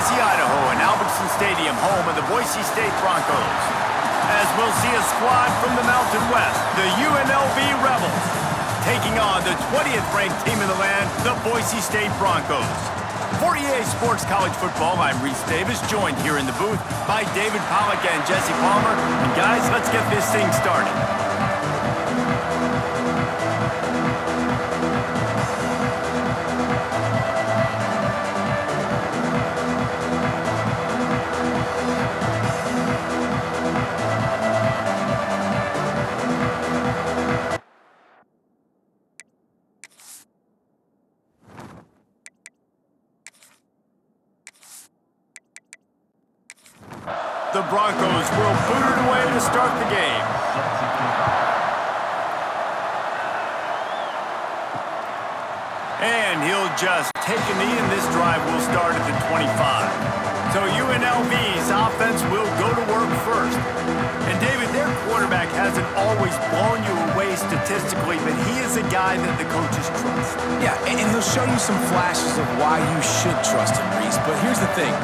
Boise, Idaho, and Albertson Stadium, home of the Boise State Broncos. As we'll see a squad from the Mountain West, the UNLV Rebels, taking on the 20th ranked team in the land, the Boise State Broncos. For EA Sports College Football, I'm Reese Davis, joined here in the booth by David Pollack and Jesse Palmer. And guys, let's get this thing started. The Broncos will boot it away to start the game. And he'll just take a knee, and this drive will start at the 25. So UNLV's offense will go to work first. And David, their quarterback hasn't always blown you away statistically, but he is a guy that the coaches trust. Yeah, and he'll show you some flashes of why you should trust him, Reese. But here's the thing.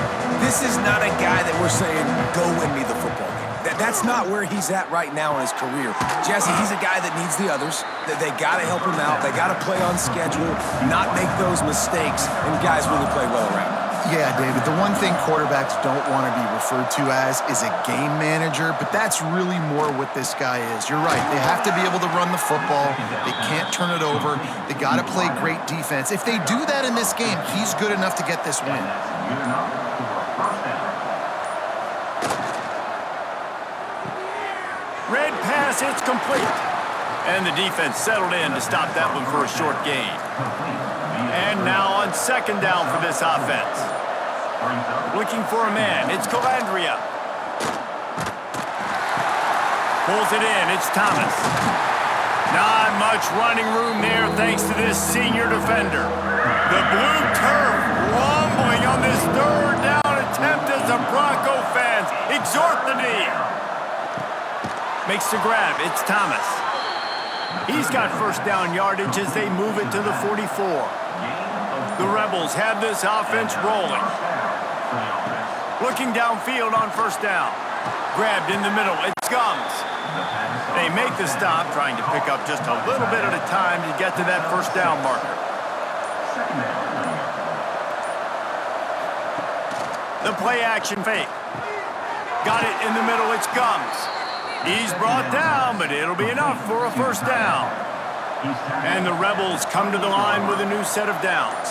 This is not a guy that we're saying, go win me the football game. That's not where he's at right now in his career. Jesse, he's a guy that needs the others. They got to help him out. They got to play on schedule, not make those mistakes, and guys really play well around him. Yeah, David, the one thing quarterbacks don't want to be referred to as is a game manager, but that's really more what this guy is. You're right. They have to be able to run the football. They can't turn it over. They got to play great defense. If they do that in this game, he's good enough to get this win. Red pass, it's complete. And the defense settled in to stop that one for a short gain. And now on second down for this offense. Looking for a man, it's Calandria. Pulls it in, it's Thomas. Not much running room there thanks to this senior defender. The blue turf rumbling on this third down attempt as the Bronco fans exhort the knee. Makes the grab, it's Thomas. He's got first down yardage as they move it to the 44. The Rebels have this offense rolling. Looking downfield on first down. Grabbed in the middle, it's Gums. They make the stop, trying to pick up just a little bit at a time to get to that first down marker. The play action fake. Got it in the middle, it's Gums. He's brought down, but it'll be enough for a first down. And the Rebels come to the line with a new set of downs.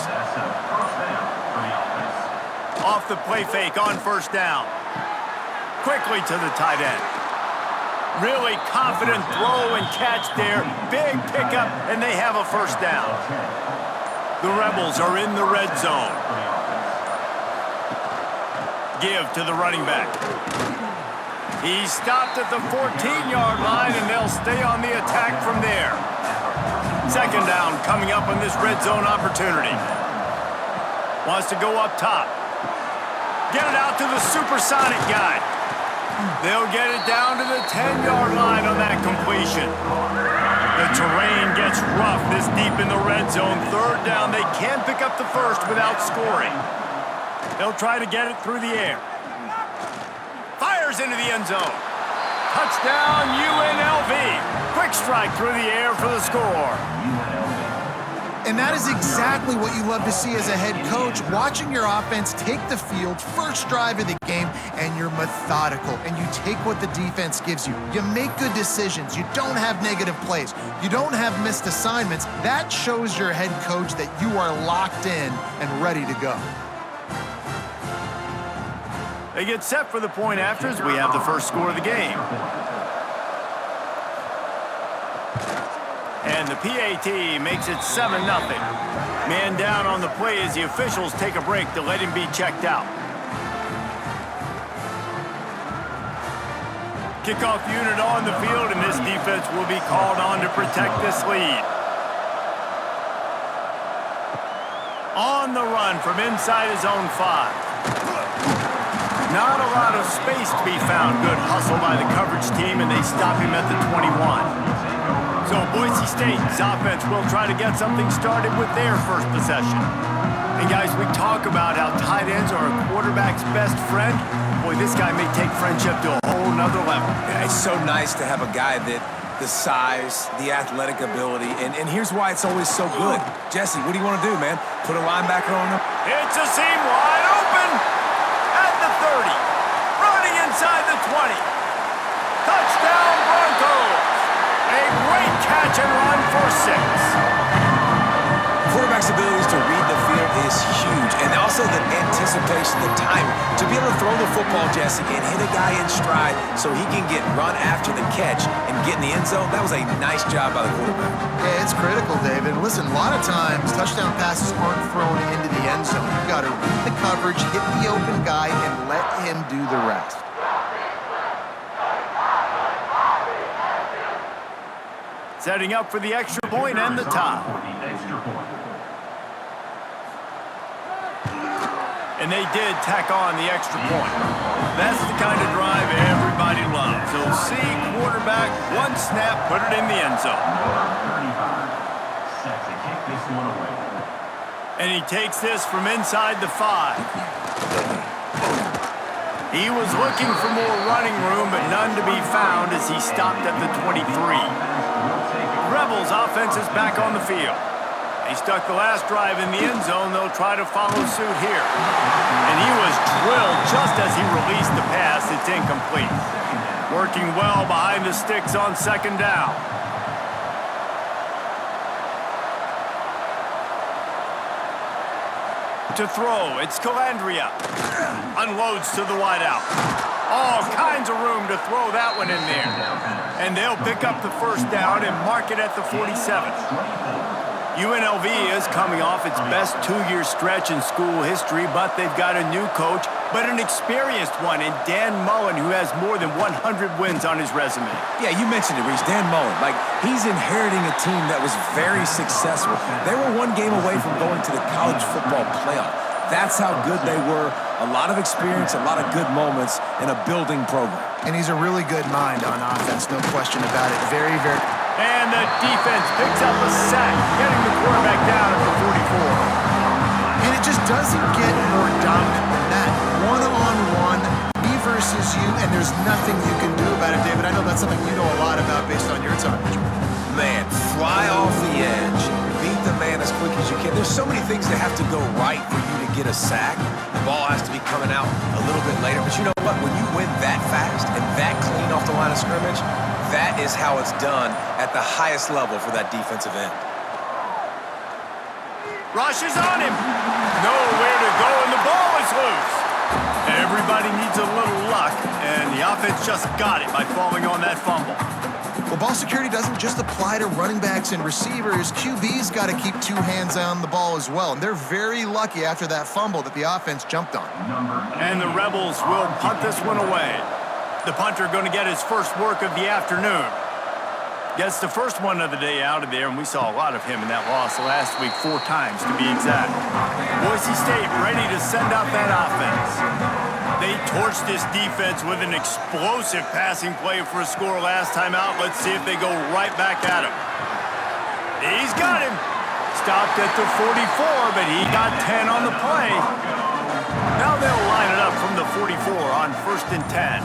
Off the play fake on first down. Quickly to the tight end. Really confident throw and catch there. Big pickup, and they have a first down. The Rebels are in the red zone. Give to the running back. He's stopped at the 14-yard line, and they'll stay on the attack from there. Second down coming up on this red zone opportunity. Wants to go up top. Get it out to the supersonic guy. They'll get it down to the 10-yard line on that completion. The terrain gets rough this deep in the red zone. Third down, they can't pick up the first without scoring. They'll try to get it through the air. Fires into the end zone. Touchdown, UNLV. Quick strike through the air for the score. And that is exactly what you love to see as a head coach, watching your offense take the field, first drive of the game, and you're methodical, and you take what the defense gives you. You make good decisions. You don't have negative plays. You don't have missed assignments. That shows your head coach that you are locked in and ready to go. They get set for the point after as we have the first score of the game. And the PAT makes it 7-0. Man down on the play as the officials take a break to let him be checked out. Kickoff unit on the field, and this defense will be called on to protect this lead. On the run from inside his own 5. Not a lot of space to be found. Good hustle by the coverage team, and they stop him at the 21. So Boise State's offense will try to get something started with their first possession. And guys, we talk about how tight ends are a quarterback's best friend. Boy, this guy may take friendship to a whole nother level. Yeah, it's so nice to have a guy that the size, the athletic ability, and here's why it's always so good. Jesse, what do you want to do, man? Put a linebacker on him? It's a seam wide open at the 30. Running inside the 20. Touchdown Broncos. A great catch and run for 6. Quarterback's abilities to read the field is huge, and also the anticipation, the timing. To be able to throw the football, Jesse, and hit a guy in stride so he can get run after the catch and get in the end zone, that was a nice job by the quarterback. Yeah, it's critical, David. Listen, a lot of times touchdown passes aren't thrown into the end zone. You got to read the coverage, hit the open guy, and let him do the rest. Setting up for the extra point and the tie. And they did tack on the extra point. That's the kind of drive everybody loves. So see quarterback, one snap, put it in the end zone. And he takes this from inside the 5. He was looking for more running room, but none to be found as he stopped at the 23. Rebels offense is back on the field. He stuck the last drive in the end zone. They'll try to follow suit here. And he was drilled just as he released the pass. It's incomplete. Working well behind the sticks on second down. To throw, it's Calandria. Unloads to the wideout. All kinds of room to throw that one in there. And they'll pick up the first down and mark it at the 47. UNLV is coming off its best 2-year stretch in school history, but they've got a new coach, but an experienced one in Dan Mullen, who has more than 100 wins on his resume. Yeah, you mentioned it, Reese. Dan Mullen. He's inheriting a team that was very successful. They were one game away from going to the college football playoff. That's how good they were. A lot of experience, a lot of good moments, and a building program. And he's a really good mind on offense, no question about it. Very, very... And the defense picks up a sack, getting the quarterback down at the 44. And it just doesn't get more dominant than that. One-on-one, me versus you, and there's nothing you can do about it, David. I know that's something you know a lot about based on your time. Man, fly off the edge, beat the man as quick as you can. There's so many things that have to go right for you to get a sack. The ball has to be coming out a little bit later. But you know what? When you win that fast and that clean off the line of scrimmage, that is how it's done at the highest level for that defensive end. Rush is on him. Nowhere to go, and the ball is loose. Everybody needs a little luck, and the offense just got it by falling on that fumble. Well, ball security doesn't just apply to running backs and receivers. QB's got to keep 2 hands on the ball as well, and they're very lucky after that fumble that the offense jumped on. And the Rebels will punt this one away. The punter going to get his first work of the afternoon. Gets the first one of the day out of there, and we saw a lot of him in that loss last week, 4 times to be exact. Boise State ready to send out that offense. They torched this defense with an explosive passing play for a score last time out. Let's see if they go right back at him. He's got him. Stopped at the 44, but he got 10 on the play. Now they'll line it up from the 44 on 1st and 10.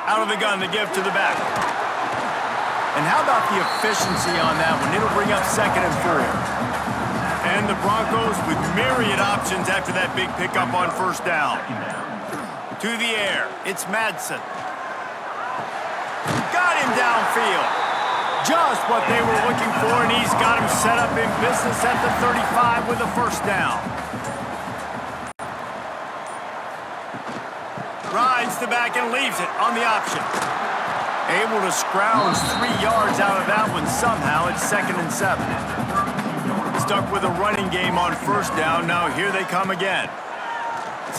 Out of the gun to give to the back. And how about the efficiency on that one? It'll bring up 2nd and 4. And the Broncos with myriad options after that big pickup on 1st down. To the air, it's Madsen. Got him downfield. Just what they were looking for, and he's got him set up in business at the 35 with a 1st down. Rides the back and leaves it on the option. Able to scrounge 3 yards out of that one somehow. It's 2nd and 7. Stuck with a running game on 1st down. Now here they come again.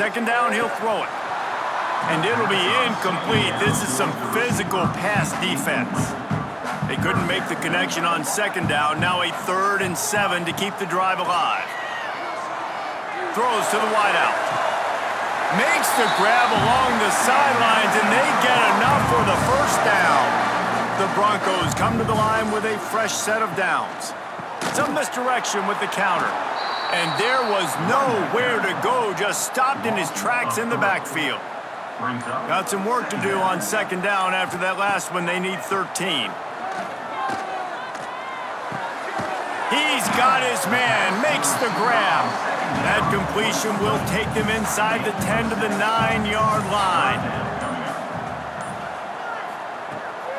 2nd down, he'll throw it. And it'll be incomplete. This is some physical pass defense. They couldn't make the connection on 2nd down. Now a 3rd and 7 to keep the drive alive. Throws to the wideout. Makes the grab along the sidelines, and they get enough for the 1st down. The Broncos come to the line with a fresh set of downs. Some misdirection with the counter. And there was nowhere to go, just stopped in his tracks in the backfield. Got some work to do on second down after that last one. They need 13. He's got his man, makes the grab. That completion will take them inside the 10 to the 9-yard line.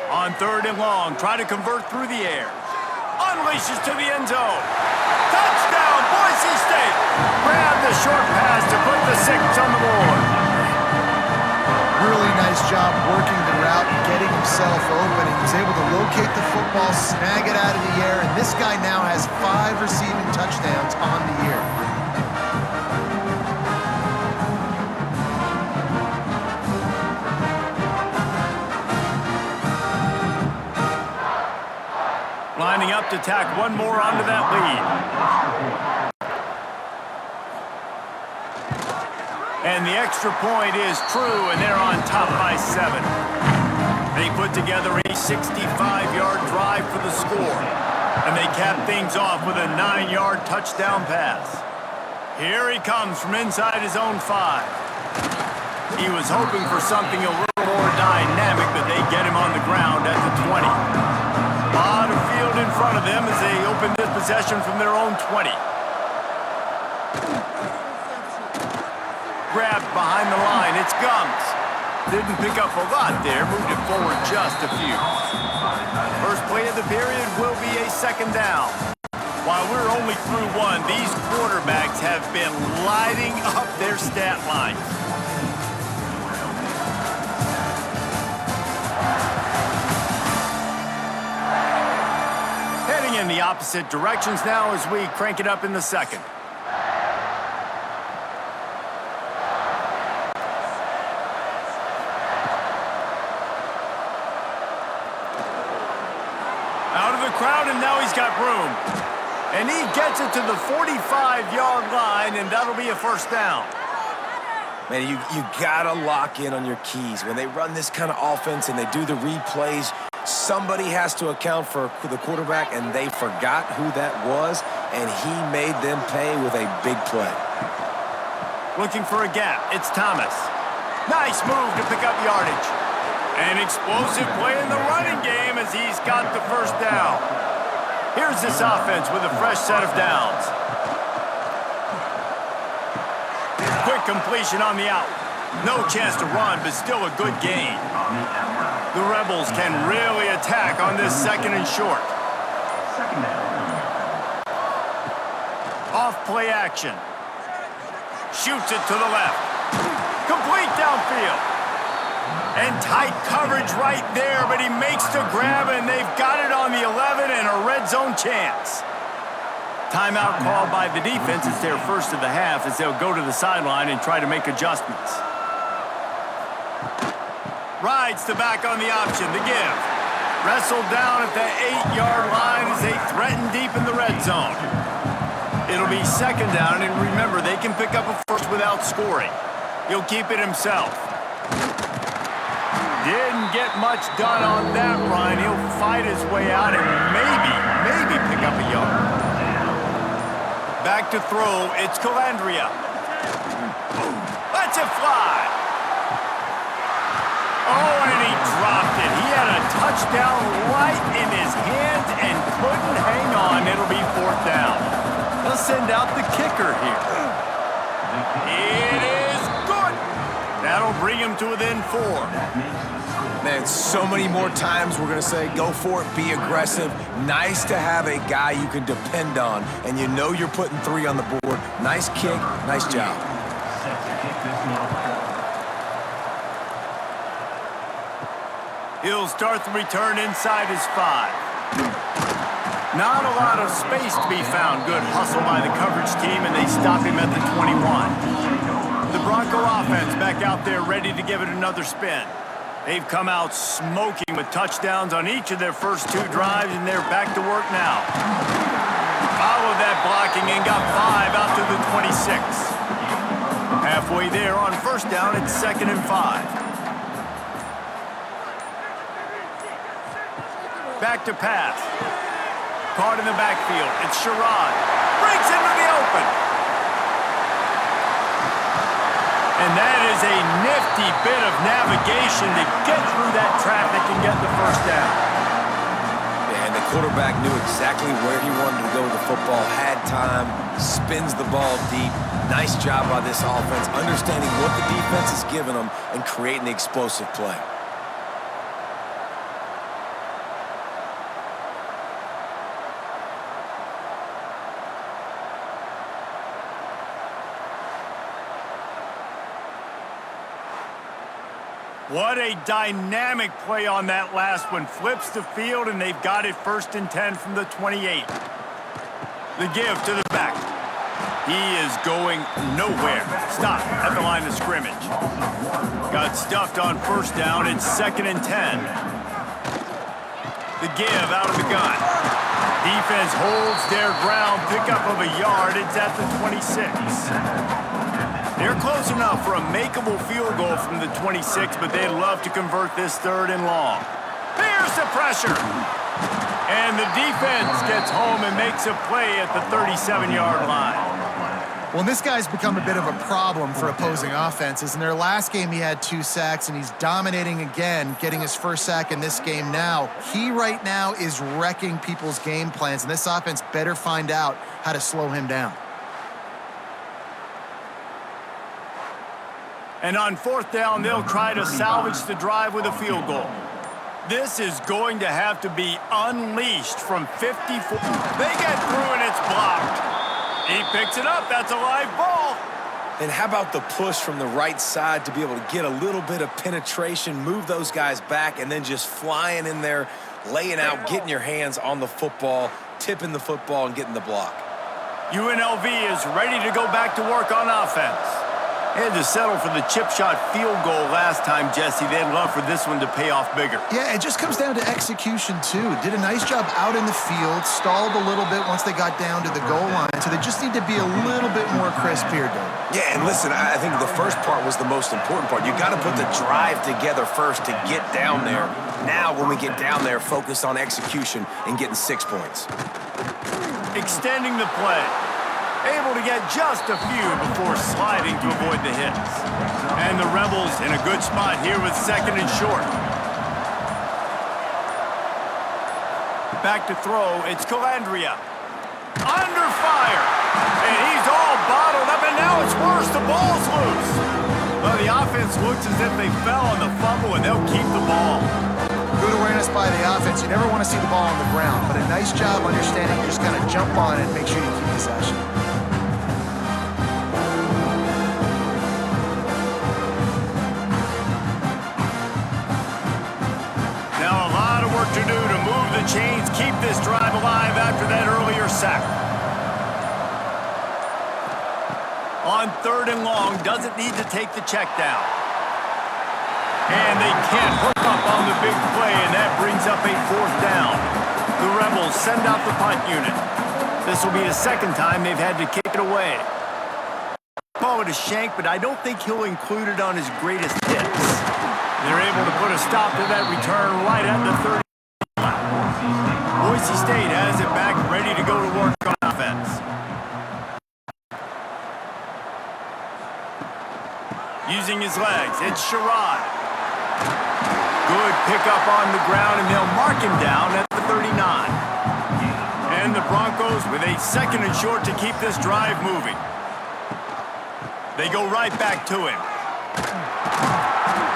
On third and long, try to convert through the air. Unleashes to the end zone. Touchdown, Boise State. Grab the short pass to put the 6 on the board. Really nice job working the route and getting himself open. He was able to locate the football, snag it out of the air, and this guy now has 5 receiving touchdowns on the year. Lining up to tack one more onto that lead. And the extra point is true, and they're on top by 7. They put together a 65-yard drive for the score, and they cap things off with a 9-yard touchdown pass. Here he comes from inside his own 5. He was hoping for something a little more dynamic, but they get him on the ground at the 20. A lot of field in front of them as they open this possession from their own 20. Grabbed behind the line, it's Gums. Didn't pick up a lot there, moved it forward just a few. First play of the period will be a second down. While we're only through one, these quarterbacks have been lighting up their stat lines. Heading in the opposite directions now as we crank it up in the second. Out of the crowd, and now he's got room. And he gets it to the 45-yard line, and that'll be a first down. Man, you gotta lock in on your keys. When they run this kind of offense and they do the replays, somebody has to account for the quarterback, and they forgot who that was, and he made them pay with a big play. Looking for a gap. It's Thomas. Nice move to pick up yardage. An explosive play in the running game as he's got the first down. Here's this offense with a fresh set of downs. Quick completion on the out. No chance to run, but still a good gain. The Rebels can really attack on this second and short. Off play action. Shoots it to the left. Complete downfield. And tight coverage right there, but he makes the grab, and they've got it on the 11 and a red zone chance. Timeout called by the defense. It's their first of the half as they'll go to the sideline and try to make adjustments. Rides the back on the option, the give. Wrestled down at the 8-yard line as they threaten deep in the red zone. It'll be second down, and remember, they can pick up a first without scoring. He'll keep it himself. Didn't get much done on that run. He'll fight his way out and maybe pick up a yard. Back to throw, it's Calandria. Lets it fly. Oh, and he dropped it. He had a touchdown right in his hands and couldn't hang on. It'll be fourth down. They'll send out the kicker here. It is good. That'll bring him to within 4. Man, so many more times we're going to say, go for it, be aggressive. Nice to have a guy you can depend on, and you know you're putting 3 on the board. Nice kick, nice job. He'll start the return inside his 5. Not a lot of space to be found. Good hustle by the coverage team, and they stop him at the 21. The Bronco offense back out there ready to give it another spin. They've come out smoking with touchdowns on each of their first 2 drives, and they're back to work now. Followed that blocking and got 5 out to the 26. Halfway there on first down, it's second and 5. Back to pass. caught in the backfield. It's Sherrod. Breaks into the open. And that is a nifty bit of navigation to get through that traffic and get the first down. And the quarterback knew exactly where he wanted to go with the football, had time, spins the ball deep. Nice job by this offense, understanding what the defense is giving them and creating the explosive play. What a dynamic play on that last one. Flips the field, and they've got it 1st and 10 from the 28. The give to the back. He is going nowhere. Stop at the line of scrimmage. Got stuffed on 1st down. It's 2nd and 10. The give out of the gun. Defense holds their ground. Pickup of a yard. It's at the 26. They're close enough for a makeable field goal from the 26, but they'd love to convert this 3rd and long. Here's the pressure. And the defense gets home and makes a play at the 37-yard line. Well, this guy's become a bit of a problem for opposing offenses. In their last game, he had 2 sacks, and he's dominating again, getting his 1st sack in this game now. He right now is wrecking people's game plans, and this offense better find out how to slow him down. And on 4th down, they'll try to salvage the drive with a field goal. This is going to have to be unleashed from 54. They get through and it's blocked. He picks it up. That's a live ball. And how about the push from the right side to be able to get a little bit of penetration, move those guys back, and then just flying in there, laying out, getting your hands on the football, tipping the football, and getting the block. UNLV is ready to go back to work on offense. They had to settle for the chip shot field goal last time, Jesse. They'd love for this one to pay off bigger. Yeah, it just comes down to execution, too. Did a nice job out in the field, stalled a little bit once they got down to the goal line, so they just need to be a little bit more crisp here, Dave. Yeah, and listen, I think the first part was the most important part. You got to put the drive together first to get down there. Now, when we get down there, focus on execution and getting 6 points. Extending the play. Able to get just a few before sliding to avoid the hits. And the Rebels in a good spot here with 2nd and short. Back to throw, it's Calandria. Under fire. And he's all bottled up, and now it's worse. The ball's loose. Well, the offense looks as if they fell on the fumble, and they'll keep the ball. Good awareness by the offense. You never want to see the ball on the ground, but a nice job understanding you just kind of jump on it and make sure you keep possession. To do to move the chains, keep this drive alive after that earlier sack. On 3rd and long, doesn't need to take the check down. And they can't hook up on the big play, and that brings up a 4th down. The Rebels send out the punt unit. This will be the 2nd time they've had to kick it away. Call it a shank, but I don't think he'll include it on his greatest hits. They're able to put a stop to that return right at the 30. Boise State has it back, ready to go to work on offense. Using his legs, it's Sherrod. Good pickup on the ground, and they'll mark him down at the 39. And the Broncos with a 2nd and short to keep this drive moving. They go right back to him.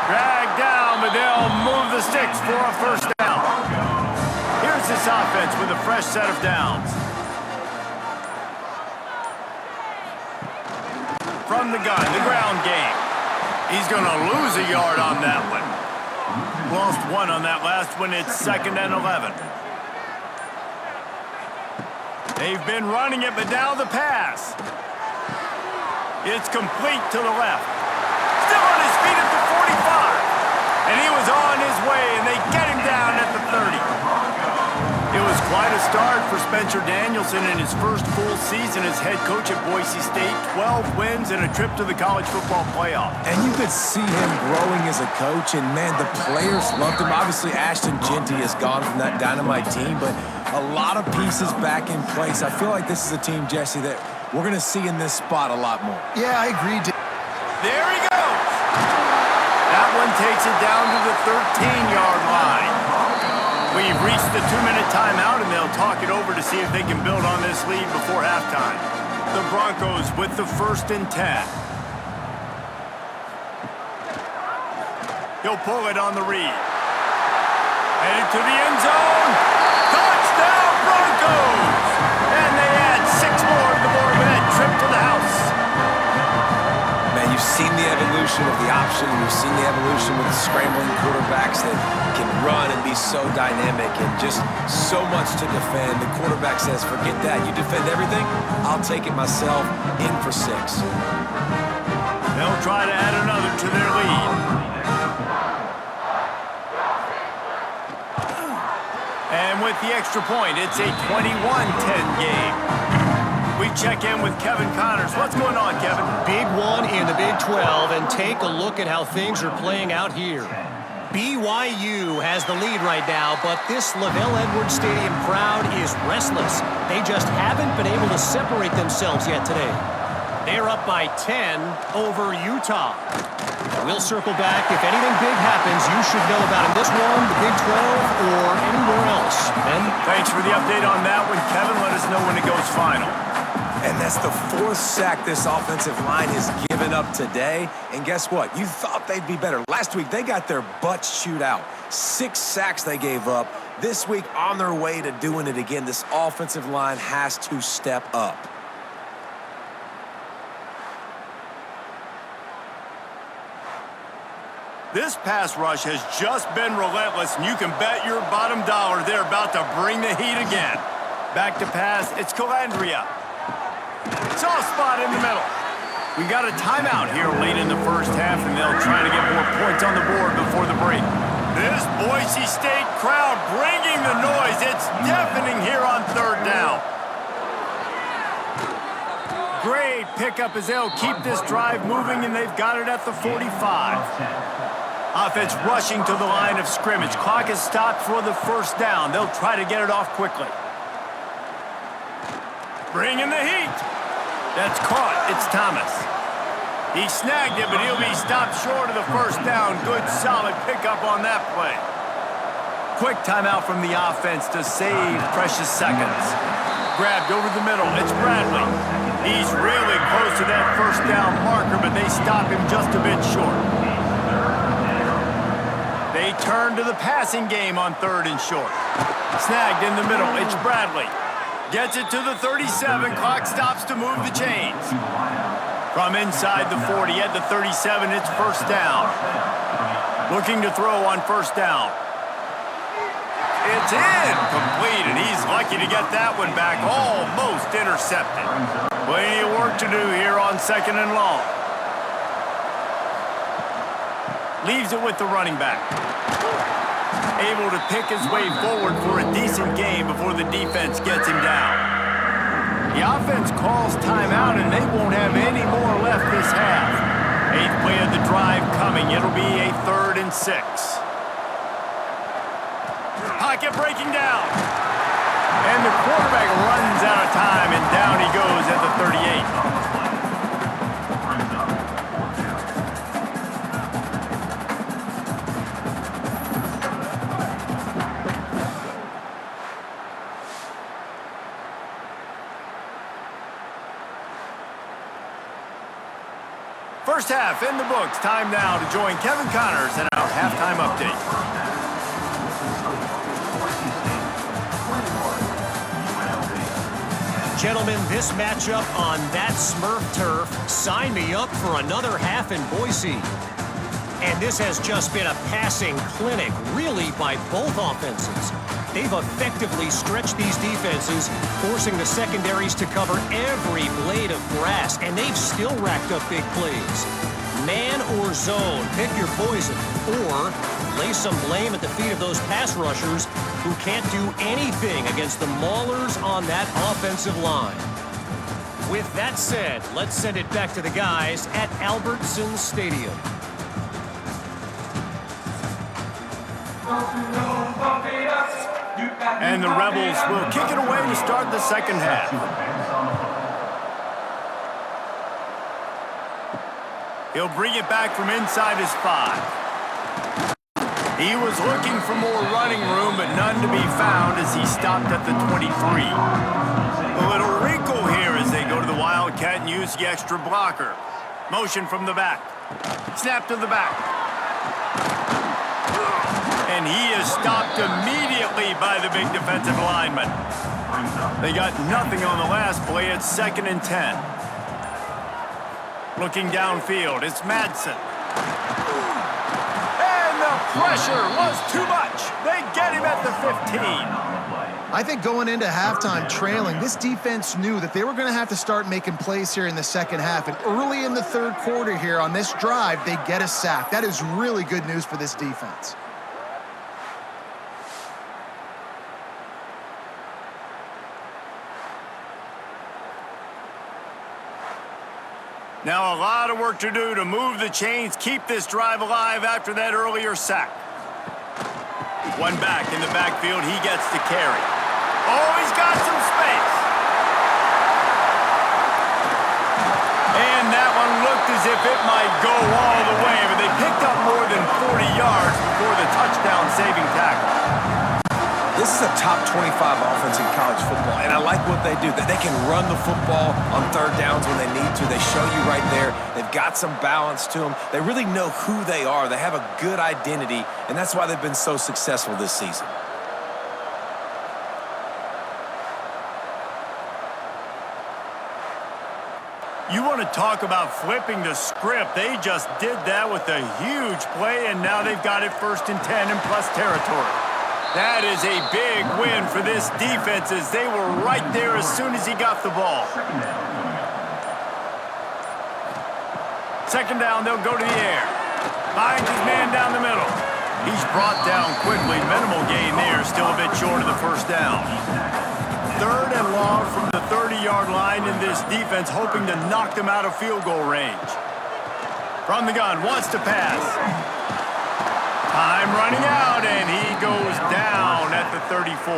Dragged down, but they'll move the sticks for a 1st down. Here's this offense with a fresh set of downs. From the gun, the ground game. He's going to lose a yard on that one. Lost 1 on that last one. It's 2nd and 11. They've been running it, but now the pass. It's complete to the left. Still on his feet at the 45. And he was on his way, and they get him down at the 30. It was quite a start for Spencer Danielson in his first full season as head coach at Boise State. 12 wins and a trip to the college football playoff. And you could see him growing as a coach, and man, the players loved him. Obviously, Ashton Genty has gone from that dynamite team, but A lot of pieces back in place. I feel like this is a team, Jesse, that we're going to see in this spot a lot more. Yeah, I agree. There he goes. That one takes it down to the 13-yard line. We've reached the 2-minute timeout, and they'll talk it over to see if they can build on this lead before halftime. The Broncos with the 1st and 10. He'll pull it on the read. Headed to the end zone. Touchdown, Broncos! And they add 6 more to the board with that trip to the house. Man, you've seen the evolution of the option. You've seen the evolution with the scrambling quarterbacks that can run and be so dynamic and just so much to defend. The quarterback says, forget that. You defend everything, I'll take it myself. In for 6. They'll try to add another to their lead. And with the extra point, it's a 21-10 game. We check in with Kevin Connors. What's going on, Kevin? Big one in the Big 12, and take a look at how things are playing out here. BYU has the lead right now, but this LaVell Edwards Stadium crowd is restless. They just haven't been able to separate themselves yet today. They're up by 10 over Utah. We'll circle back. If anything big happens, you should know about it. This one, the Big 12, or anywhere else. Ben? Thanks for the update on that one, Kevin. Let us know when it goes final. And that's the 4th sack this offensive line has given up today. And guess what? You thought they'd be better. Last week, they got their butts chewed out. 6 sacks they gave up. This week, on their way to doing it again, this offensive line has to step up. This pass rush has just been relentless, and you can bet your bottom dollar they're about to bring the heat again. Back to pass, it's Calandria. Soft spot in the middle. We got a timeout here late in the first half, and they'll try to get more points on the board before the break. This Boise State crowd bringing the noise. It's deafening here on 3rd down. Great pickup as they'll keep this drive moving, and they've got it at the 45. Offense rushing to the line of scrimmage. Clock is stopped for the 1st down. They'll try to get it off quickly. Bringing the heat. That's caught. It's Thomas. He snagged it, but he'll be stopped short of the 1st down. Good, solid pickup on that play. Quick timeout from the offense to save precious seconds. Grabbed over the middle. It's Bradley. He's really close to that 1st down marker, but they stop him just a bit short. They turn to the passing game on 3rd and short. Snagged in the middle. It's Bradley. Gets it to the 37. Clock stops to move the chains. From inside the 40 at the 37, it's 1st down. Looking to throw on 1st down. It's incomplete, and he's lucky to get that one back. Almost intercepted. Plenty of work to do here on 2nd and long. Leaves it with the running back. Able to pick his way forward for a decent game before the defense gets him down. The offense calls timeout, and they won't have any more left this half. 8th play of the drive coming. It'll be a 3rd and 6. Pocket breaking down. And the quarterback runs out of time, and down he goes at the 38. First half in the books. Time now to join Kevin Connors in our halftime update. Gentlemen, this matchup on that Smurf turf, sign me up for another half in Boise. And this has just been a passing clinic, really, by both offenses. They've effectively stretched these defenses, forcing the secondaries to cover every blade of grass, and they've still racked up big plays. Man or zone, pick your poison, or lay some blame at the feet of those pass rushers who can't do anything against the maulers on that offensive line. With that said, let's send it back to the guys at Albertson Stadium. And the Rebels will kick it away to start the second half. He'll bring it back from inside his 5. He was looking for more running room, but none to be found as he stopped at the 23. A little wrinkle here as they go to the Wildcat and use the extra blocker. Motion from the back. Snap to the back. And he is stopped immediately by the big defensive lineman. They got nothing on the last play. It's 2nd and 10. Looking downfield, it's Madsen. And the pressure was too much. They get him at the 15. I think going into halftime trailing, this defense knew that they were going to have to start making plays here in the second half. And early in the third quarter here on this drive, they get a sack. That is really good news for this defense. Now a lot of work to do to move the chains, keep this drive alive after that earlier sack. One back in the backfield, he gets the carry. Oh, he's got some space. And that one looked as if it might go all the way, but they picked up more than 40 yards before the touchdown-saving tackle. This is a top 25 offense in college football, and I like what they do. They can run the football on third downs when they need to. They show you right there. They've got some balance to them. They really know who they are. They have a good identity, and that's why they've been so successful this season. You want to talk about flipping the script. They just did that with a huge play, and now they've got it 1st and 10 in plus territory. That is a big win for this defense as they were right there as soon as he got the ball. Second down, they'll go to the air. Finds his man down the middle. He's brought down quickly. Minimal gain there, still a bit short of the first down. 3rd and long from the 30-yard line in this defense, hoping to knock them out of field goal range. From the gun, wants to pass. Time running out, and he goes down at the 34.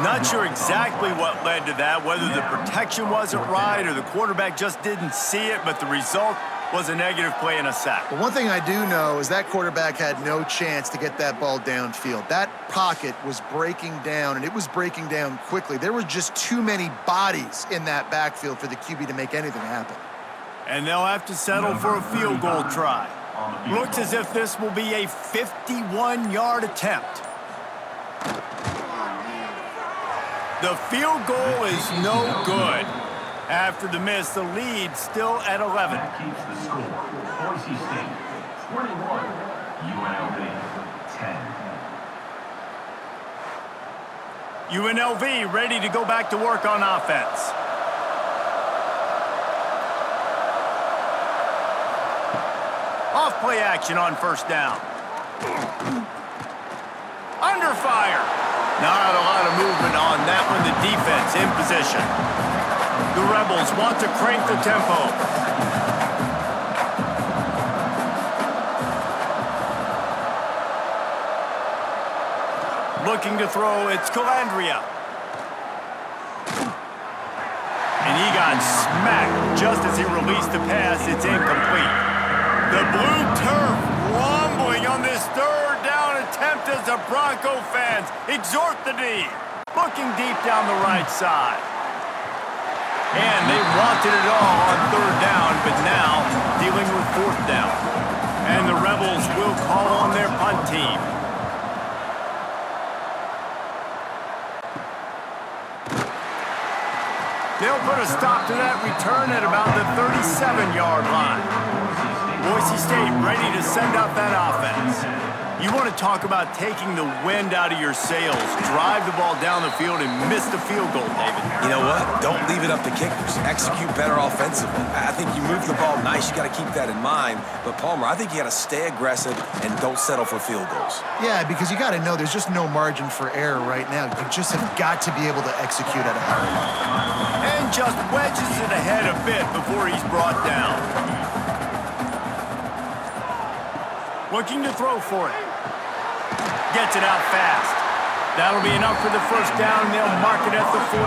Not sure exactly what led to that, whether the protection wasn't right or the quarterback just didn't see it, but the result was a negative play and a sack. But one thing I do know is that quarterback had no chance to get that ball downfield. That pocket was breaking down, and it was breaking down quickly. There were just too many bodies in that backfield for the QB to make anything happen. And they'll have to settle for a field goal try. Looks as if this will be a 51-yard attempt. The field goal is no good. After the miss, the lead still at 11. That keeps the score. Boise State 21, UNLV 10. UNLV ready to go back to work on offense. Off play action on 1st down. Under fire. Not a lot of movement on that one. The defense in position. The Rebels want to crank the tempo. Looking to throw, it's Calandria. And he got smacked just as he released the pass. It's incomplete. The blue turf rumbling on this 3rd down attempt as the Bronco fans exhort the D. Looking deep down the right side. And they wanted it all on 3rd down, but now dealing with 4th down. And the Rebels will call on their punt team. They'll put a stop to that return at about the 37-yard line. Boise State ready to send out that offense. You want to talk about taking the wind out of your sails. Drive the ball down the field and miss the field goal, David. You know what? Don't leave it up to kickers. Execute better offensively. I think you move the ball nice. You got to keep that in mind. But, Palmer, I think you got to stay aggressive and don't settle for field goals. Yeah, because you got to know there's just no margin for error right now. You just have got to be able to execute at a high level. And just wedges it ahead a bit before he's brought down. Looking to throw for it. Gets it out fast. That'll be enough for the first down, and they'll mark it at the 48.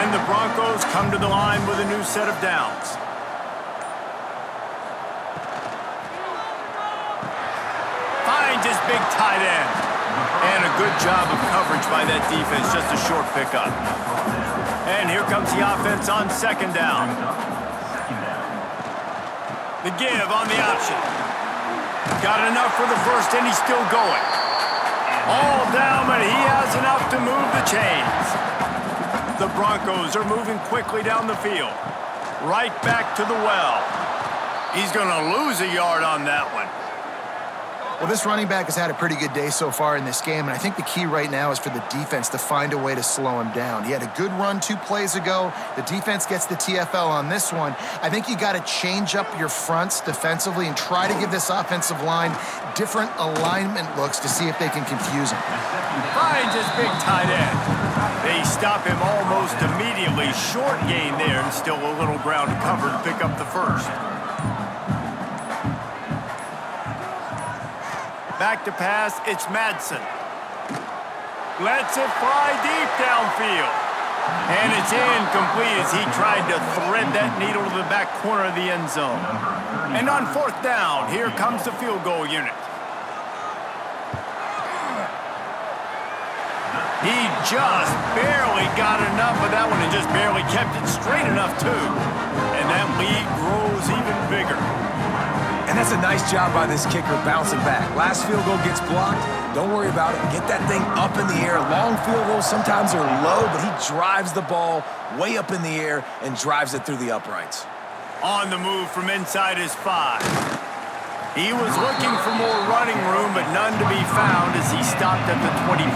And the Broncos come to the line with a new set of downs. Finds his big tight end. And a good job of coverage by that defense, just a short pickup. And here comes the offense on second down. The give on the option. Got enough for the first, and he's still going. All down, but he has enough to move the chains. The Broncos are moving quickly down the field. Right back to the well. He's going to lose a yard on that one. Well, this running back has had a pretty good day so far in this game, and I think the key right now is for the defense to find a way to slow him down. He had a good run 2 plays ago. The defense gets the TFL on this one. I think you got to change up your fronts defensively and try to give this offensive line different alignment looks to see if they can confuse him. Finds his big tight end. They stop him almost immediately. Short gain there, and still a little ground cover to pick up the first. Back to pass, it's Madsen. Lets it fly deep downfield. And it's incomplete as he tried to thread that needle to the back corner of the end zone. And on fourth down, here comes the field goal unit. He just barely got enough of that one and just barely kept it straight enough, too. And that lead grows even bigger. And that's a nice job by this kicker bouncing back. Last field goal gets blocked. Don't worry about it. Get that thing up in the air. Long field goals sometimes are low, but he drives the ball way up in the air and drives it through the uprights. On the move from inside his 5. He was looking for more running room, but none to be found as he stopped at the 23.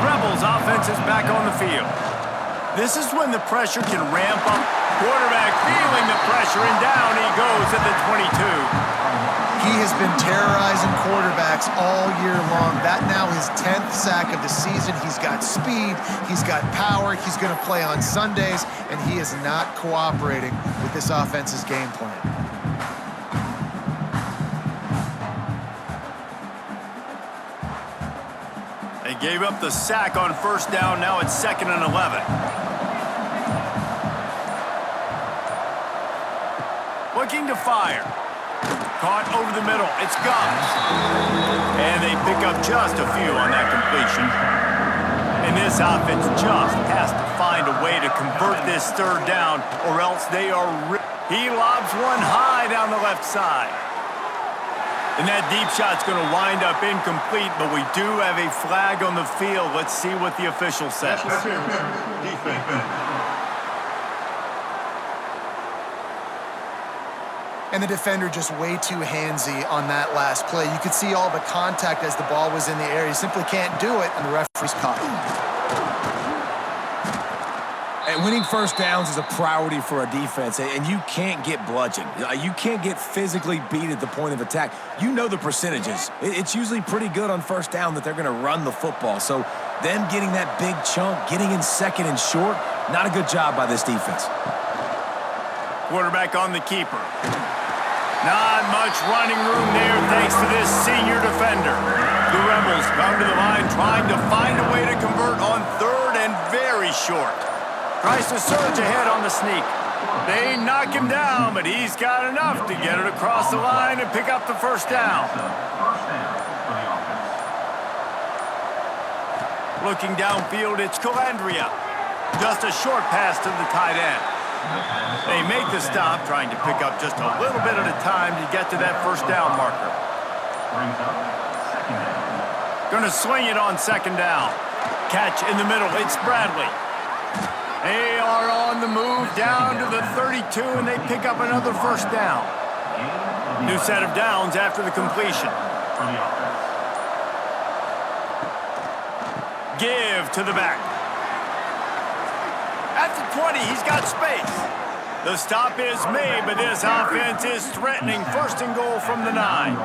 Rebels offense is back on the field. This is when the pressure can ramp up. Quarterback feeling the pressure, and down he goes at the 22. He has been terrorizing quarterbacks all year long. That now his 10th sack of the season. He's got speed, he's got power, he's going to play on Sundays, and he is not cooperating with this offense's game plan. They gave up the sack on first down. Now it's 2nd and 11. Looking to fire. Caught over the middle. It's Gubbs. And they pick up just a few on that completion. And this offense just has to find a way to convert this third down, or else they are... He lobs one high down the left side. And that deep shot's going to wind up incomplete, but we do have a flag on the field. Let's see what the official says. And the defender just way too handsy on that last play. You could see all the contact as the ball was in the air. You simply can't do it, and the referee's caught him. And winning first downs is a priority for a defense, and you can't get bludgeoned. You can't get physically beat at the point of attack. You know the percentages. It's usually pretty good on first down that they're going to run the football. So them getting that big chunk, getting in second and short, not a good job by this defense. Quarterback on the keeper. Not much running room there thanks to this senior defender. The Rebels come to the line trying to find a way to convert on third and very short. Tries to surge ahead on the sneak. They knock him down, but he's got enough to get it across the line and pick up the first down. Looking downfield, it's Calandria. Just a short pass to the tight end. They make the stop, trying to pick up just a little bit at a time to get to that first down marker. Going to swing it on second down. Catch in the middle, it's Bradley. They are on the move down to the 32, and they pick up another first down. New set of downs after the completion. Give to the back. At the 20, he's got space. The stop is made, but this offense is threatening. First and goal from the 9.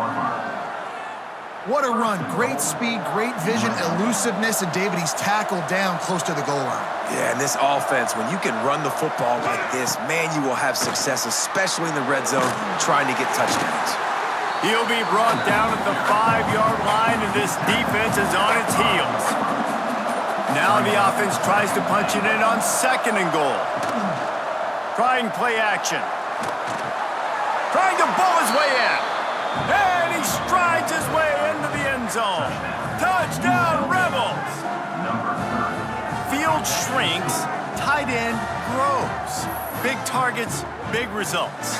What a run. Great speed, great vision, elusiveness, and David, he's tackled down close to the goal line. Yeah, and this offense, when you can run the football like this, man, you will have success, especially in the red zone, trying to get touchdowns. He'll be brought down at the 5-yard line, and this defense is on its heels. Now the offense tries to punch it in on 2nd and goal. Trying play action. Trying to bull his way in. And he strides his way into the end zone. Touchdown, Rebels! Field shrinks, tight end grows. Big targets, big results.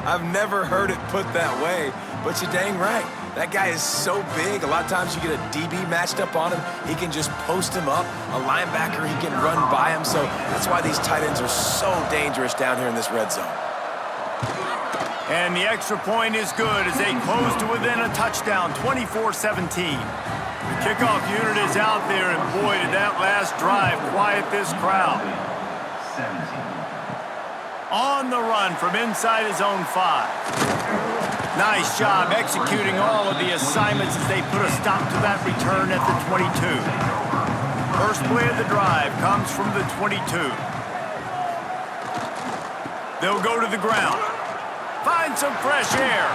I've never heard it put that way, but you're dang right. That guy is so big, a lot of times you get a DB matched up on him. He can just post him up. A linebacker, he can run by him. So that's why these tight ends are so dangerous down here in this red zone. And the extra point is good as they close to within a touchdown, 24-17. The kickoff unit is out there, and boy, did that last drive quiet this crowd. On the run from inside his own 5. Nice job executing all of the assignments as they put a stop to that return at the 22. First play of the drive comes from the 22. They'll go to the ground. Find some fresh air.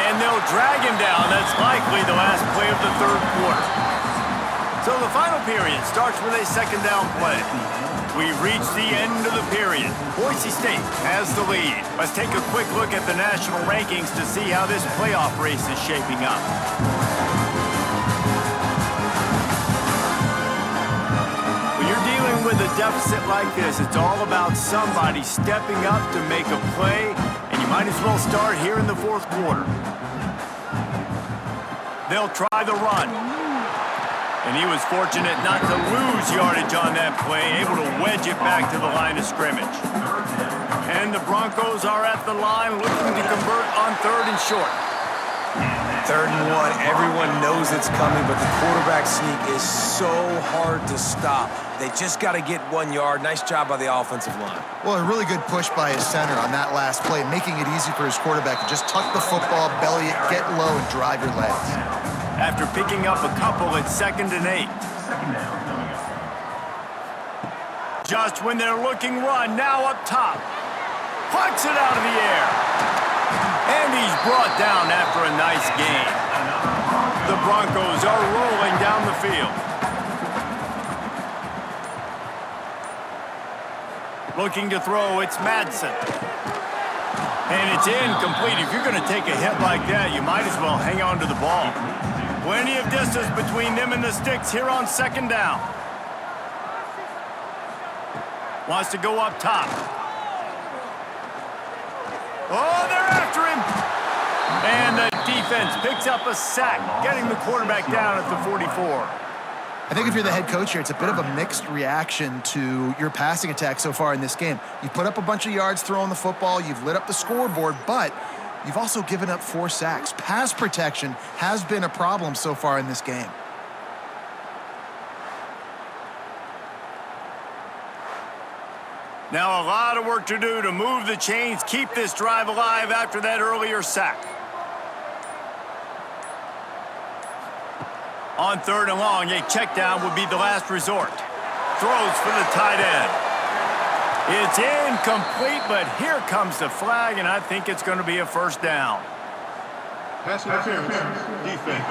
And they'll drag him down. That's likely the last play of the 3rd quarter. So the final period starts with a 2nd down play. We've reached the end of the period. Boise State has the lead. Let's take a quick look at the national rankings to see how this playoff race is shaping up. When you're dealing with a deficit like this, it's all about somebody stepping up to make a play, and you might as well start here in the 4th quarter. They'll try the run. And he was fortunate not to lose yardage on that play, able to wedge it back to the line of scrimmage. And the Broncos are at the line looking to convert on 3rd and short. 3rd and 1, everyone knows it's coming, but the quarterback sneak is so hard to stop. They just got to get 1 yard. Nice job by the offensive line. Well, a really good push by his center on that last play, making it easy for his quarterback to just tuck the football, belly it, get low, and drive your legs. After picking up a couple at 2nd and 8. Just when they're looking run, now up top. Plucks it out of the air. And he's brought down after a nice gain. The Broncos are rolling down the field. Looking to throw, it's Madsen. And it's incomplete. If you're going to take a hit like that, you might as well hang on to the ball. Plenty of distance between them and the sticks here on 2nd down. Wants to go up top. Oh, they're after him. And the defense picks up a sack, getting the quarterback down at the 44. I think if you're the head coach here, it's a bit of a mixed reaction to your passing attack so far in this game. You put up a bunch of yards throwing the football, you've lit up the scoreboard, but you've also given up 4 sacks. Pass protection has been a problem so far in this game. Now a lot of work to do to move the chains, keep this drive alive after that earlier sack. On 3rd and long, a check down would be the last resort. Throws for the tight end. It's incomplete, but here comes the flag, and I think it's going to be a 1st down. Pass interference, defense.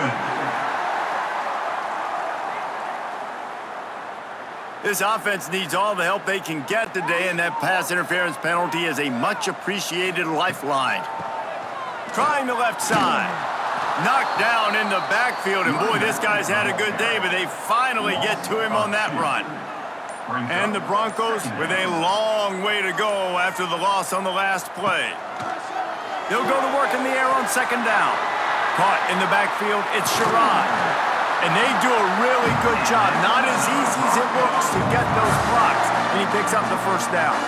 This offense needs all the help they can get today, and that pass interference penalty is a much-appreciated lifeline. Trying the left side. Knocked down in the backfield, and boy, this guy's had a good day, but they finally get to him on that run. And the Broncos with a long way to go after the loss on the last play. They'll go to work in the air on 2nd down. Caught in the backfield, it's Sherrod. And they do a really good job. Not as easy as it looks to get those blocks. And he picks up the 1st down.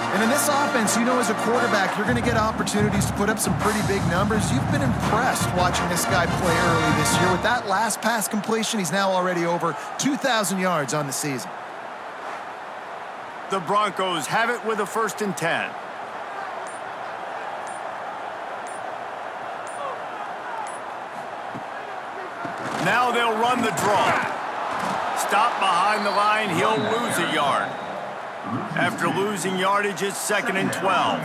And in this offense, you know as a quarterback, you're going to get opportunities to put up some pretty big numbers. You've been impressed watching this guy play early this year. With that last pass completion, he's now already over 2,000 yards on the season. The Broncos have it with a 1st and 10. Now they'll run the draw. Stop behind the line, he'll lose a yard. After losing yardage, it's 2nd and 12.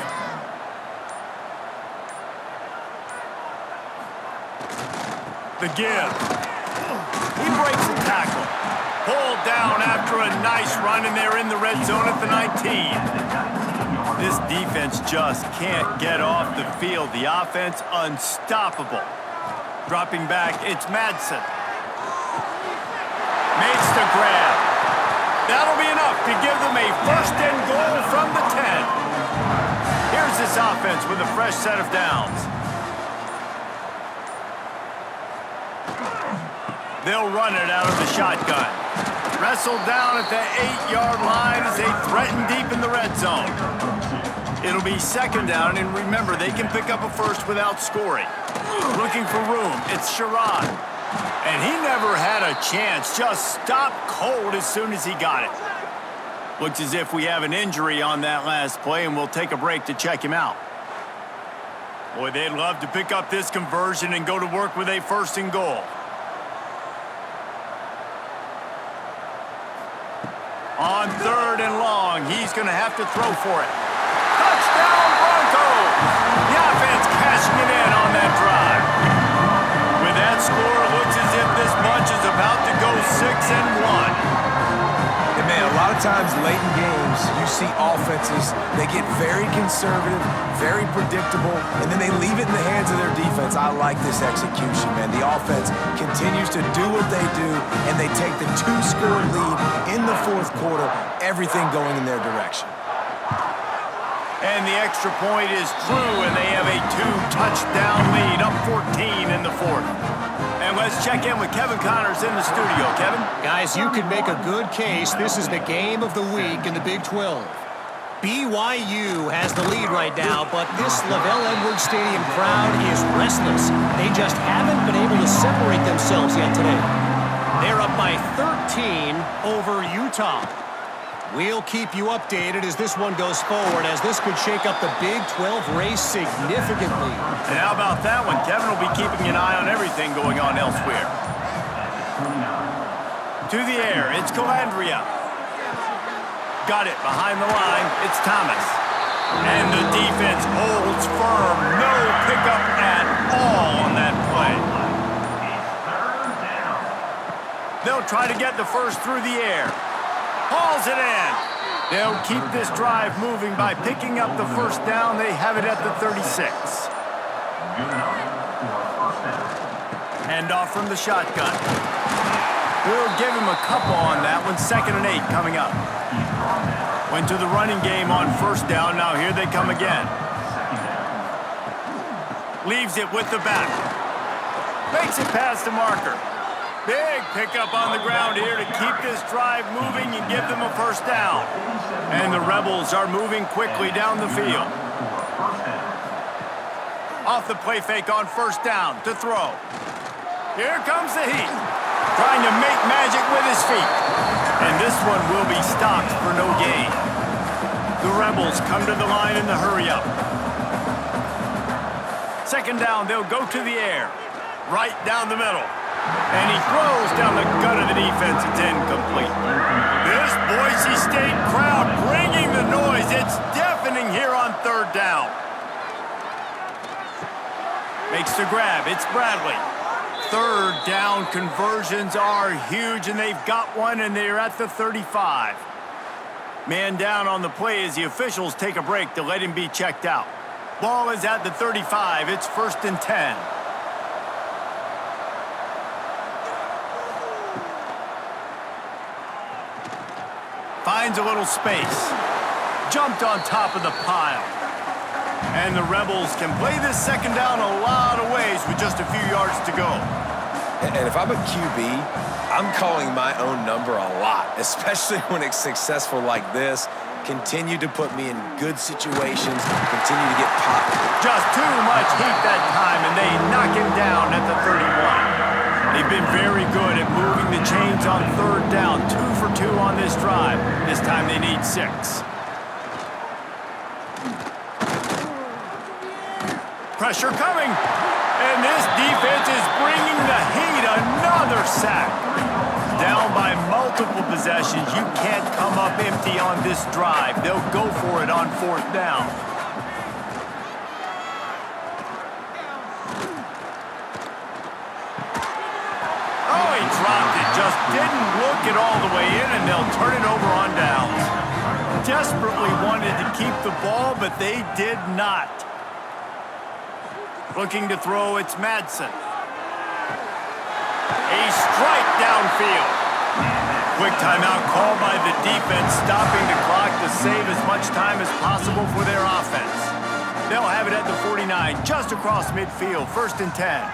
The give. He breaks the tackle. Pulled down after a nice run, and they're in the red zone at the 19. This defense just can't get off the field. The offense unstoppable. Dropping back, it's Madsen. Makes the grab. That'll be enough to give them a first and goal from the 10. Here's this offense with a fresh set of downs. They'll run it out of the shotgun. Wrestled down at the 8-yard line as they threaten deep in the red zone. It'll be second down, and remember, they can pick up a first without scoring. Looking for room, it's Sherrod. And he never had a chance, just stopped cold as soon as he got it. Looks as if we have an injury on that last play, and we'll take a break to check him out. Boy, they'd love to pick up this conversion and go to work with a first and goal. On third and long, he's going to have to throw for it. Touchdown, Broncos! The offense cashing it in on that drive. With that score, it looks as if this bunch is about to go 6-1. And man, a lot of times late in games, you see offenses, they get very conservative, very predictable, and then they leave it in the hands of their defense. I like this execution, man. The offense continues to do what they do, and they take the 2-score lead in the fourth quarter, everything going in their direction. And the extra point is true, and they have a 2-touchdown lead, up 14 in the fourth. And let's check in with Kevin Connors in the studio. Kevin? Guys, you could make a good case. This is the game of the week in the Big 12. BYU has the lead right now, but this LaVell Edwards Stadium crowd is restless. They just haven't been able to separate themselves yet today. They're up by 13 over Utah. We'll keep you updated as this one goes forward, as this could shake up the Big 12 race significantly. And how about that one? Kevin will be keeping an eye on everything going on elsewhere. To the air, it's Calandria. Got it behind the line, it's Thomas. And the defense holds firm. No pickup at all on that play. They'll try to get the first through the air. Hauls it in. They'll keep this drive moving by picking up the first down. They have it at the 36. Hand off from the shotgun. We'll give him a couple on that one. 2nd and 8 coming up. Went to the running game on first down. Now here they come again. Leaves it with the back. Makes it past the marker. Big pickup on the ground here to keep this drive moving and give them a first down. And the Rebels are moving quickly down the field. Off the play fake on first down to throw. Here comes the heat. Trying to make magic with his feet. And this one will be stopped for no gain. The Rebels come to the line in the hurry-up. 2nd down, they'll go to the air. Right down the middle. And he throws down the gut of the defense. It's incomplete. This Boise State crowd bringing the noise. It's deafening here on 3rd down. Makes the grab. It's Bradley. 3rd down conversions are huge, and they've got one, and they're at the 35. Man down on the play as the officials take a break to let him be checked out. Ball is at the 35. It's 1st and 10. Finds a little space. Jumped on top of the pile. And the Rebels can play this 2nd down a lot of ways with just a few yards to go. And if I'm a QB, I'm calling my own number a lot, especially when it's successful like this. Continue to put me in good situations, continue to get popped. Just too much heat that time, and they knock him down at the 31. They've been very good at moving the chains on 3rd down. 2 for 2 on this drive. This time they need 6. Pressure coming. And this defense is bringing the heat. Another sack. Down by multiple possessions. You can't come up empty on this drive. They'll go for it on 4th down. dropped it. Just didn't look it all the way in, and they'll turn it over on downs. Desperately wanted to keep the ball, but they did not. Looking to throw, it's Madsen. A strike downfield. Quick timeout called by the defense, stopping the clock to save as much time as possible for their offense. They'll have it at the 49, just across midfield, 1st and 10.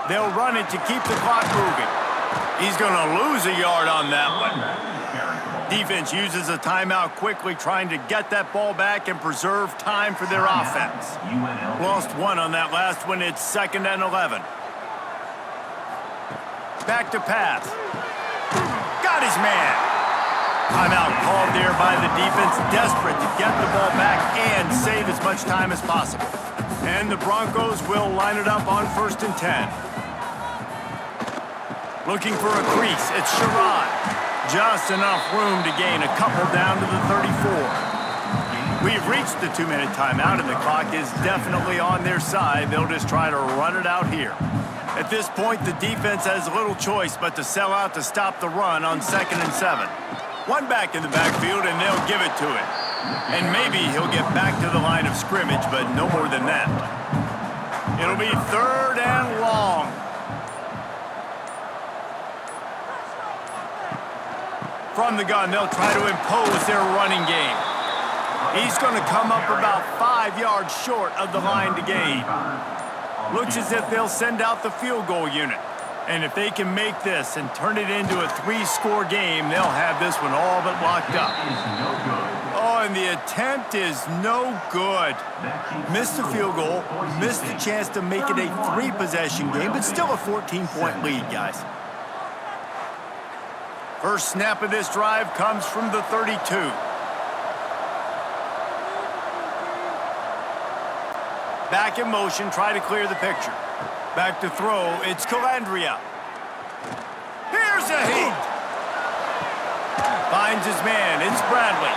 They'll run it to keep the clock moving. He's going to lose a yard on that one. Defense uses a timeout quickly, trying to get that ball back and preserve time for their offense. Lost one on that last one. It's 2nd and 11. Back to pass. Got his man. Timeout called there by the defense, desperate to get the ball back and save as much time as possible. And the Broncos will line it up on 1st and 10. Looking for a crease, it's Sherrod. Just enough room to gain a couple down to the 34. We've reached the 2-minute timeout, and the clock is definitely on their side. They'll just try to run it out here. At this point, the defense has little choice but to sell out to stop the run on 2nd and 7. One back in the backfield, and they'll give it to him. And maybe he'll get back to the line of scrimmage, but no more than that. It'll be 3rd and long. From the gun, they'll try to impose their running game. He's going to come up about 5 yards short of the line to gain. Looks as if they'll send out the field goal unit. And if they can make this and turn it into a 3-score game, they'll have this one all but locked up. Oh, and the attempt is no good. Missed the field goal, missed the chance to make it a 3-possession game, but still a 14-point lead, guys. First snap of this drive comes from the 32. Back in motion, try to clear the picture. Back to throw, it's Calandria. Here's a heat. Finds his man, it's Bradley.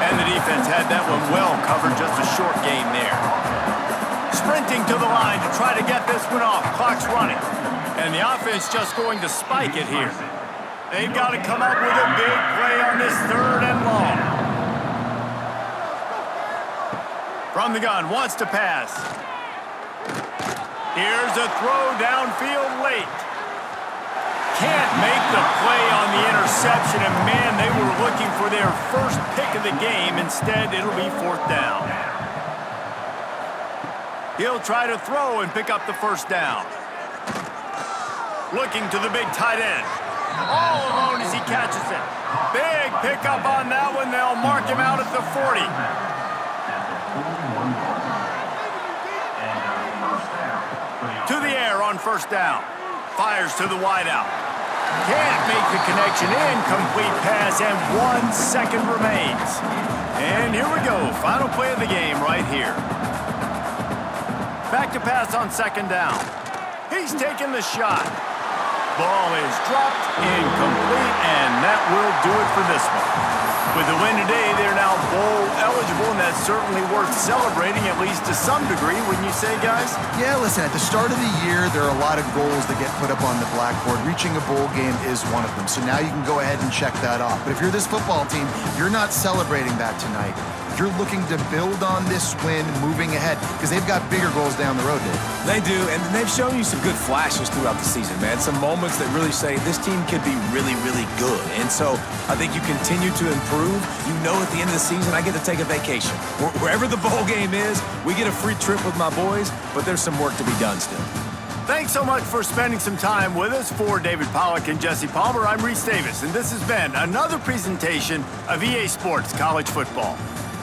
And the defense had that one well covered, just a short gain there. Sprinting to the line to try to get this one off. Clock's running. And the offense just going to spike it here. They've got to come up with a big play on this 3rd and long. From the gun, wants to pass. Here's a throw downfield late. Can't make the play on the interception, and man, they were looking for their first pick of the game. Instead, it'll be 4th down. He'll try to throw and pick up the 1st down. Looking to the big tight end. All alone as he catches it. Big pickup on that one. They'll mark him out at the 40. To the air on 1st down. Fires to the wideout. Can't make the connection. Incomplete pass, and 1 second remains. And here we go. Final play of the game right here. Back to pass on 2nd down. He's taking the shot. Ball is dropped, incomplete, and that will do it for this one. With the win today, they're now bowl eligible, and that's certainly worth celebrating, at least to some degree, wouldn't you say, guys? Yeah, listen, at the start of the year, there are a lot of goals that get put up on the blackboard. Reaching a bowl game is one of them, so now you can go ahead and check that off. But if you're this football team, you're not celebrating that tonight. You're looking to build on this win moving ahead because they've got bigger goals down the road, Dave. They do, and they've shown you some good flashes throughout the season, man. Some moments that really say this team could be really, really good. And so I think you continue to improve. You know at the end of the season, I get to take a vacation. Wherever the bowl game is, we get a free trip with my boys, but there's some work to be done still. Thanks so much for spending some time with us. For David Pollack and Jesse Palmer, I'm Reese Davis, and this has been another presentation of EA Sports College Football.